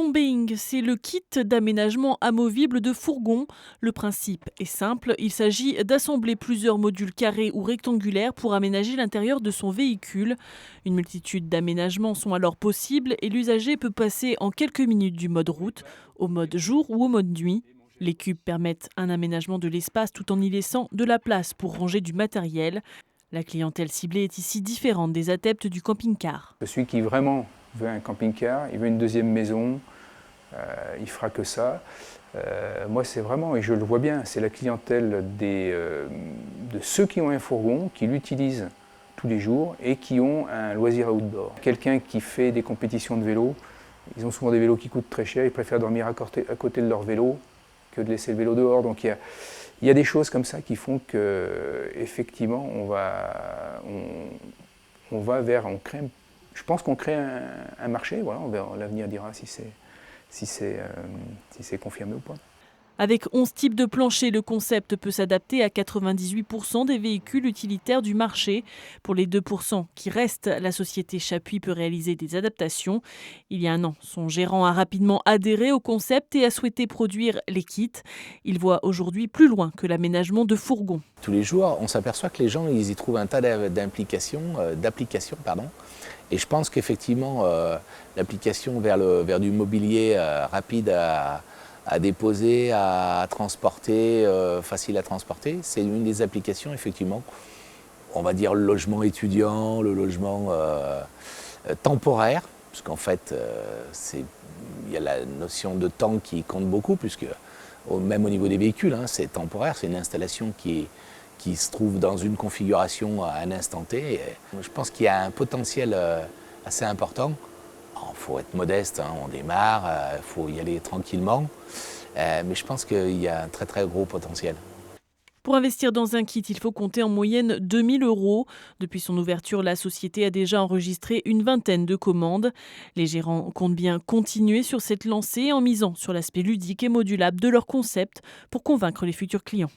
Combeing, c'est le kit d'aménagement amovible de fourgon. Le principe est simple, il s'agit d'assembler plusieurs modules carrés ou rectangulaires pour aménager l'intérieur de son véhicule. Une multitude d'aménagements sont alors possibles et l'usager peut passer en quelques minutes du mode route au mode jour ou au mode nuit. Les cubes permettent un aménagement de l'espace tout en y laissant de la place pour ranger du matériel. La clientèle ciblée est ici différente des adeptes du camping-car. Celui qui vraiment veut un camping-car, il veut une deuxième maison, il fera que ça. Moi, c'est vraiment, et je le vois bien, c'est la clientèle de ceux qui ont un fourgon, qui l'utilisent tous les jours et qui ont un loisir outdoor. Quelqu'un qui fait des compétitions de vélo, ils ont souvent des vélos qui coûtent très cher, ils préfèrent dormir à côté de leur vélo que de laisser le vélo dehors. Donc il y a des choses comme ça qui font qu'effectivement, on va vers, je pense qu'on crée un marché, voilà, l'avenir dira si c'est confirmé ou pas. Avec 11 types de planchers, le concept peut s'adapter à 98% des véhicules utilitaires du marché. Pour les 2% qui restent, la société Chapuis peut réaliser des adaptations. Il y a un an, son gérant a rapidement adhéré au concept et a souhaité produire les kits. Il voit aujourd'hui plus loin que l'aménagement de fourgons. Tous les jours, on s'aperçoit que les gens ils y trouvent un tas d'applications. Et je pense qu'effectivement, l'application vers du mobilier rapide à déposer, à transporter, facile à transporter, c'est une des applications, effectivement. On va dire le logement étudiant, le logement temporaire, parce qu'en fait, il y a la notion de temps qui compte beaucoup, puisque même au niveau des véhicules, c'est temporaire, c'est une installation qui se trouve dans une configuration à un instant T. Et je pense qu'il y a un potentiel assez important. Il faut être modeste, on démarre, il faut y aller tranquillement, mais je pense qu'il y a un très très gros potentiel. Pour investir dans un kit, il faut compter en moyenne 2 000 €. Depuis son ouverture, la société a déjà enregistré une vingtaine de commandes. Les gérants comptent bien continuer sur cette lancée en misant sur l'aspect ludique et modulable de leur concept pour convaincre les futurs clients.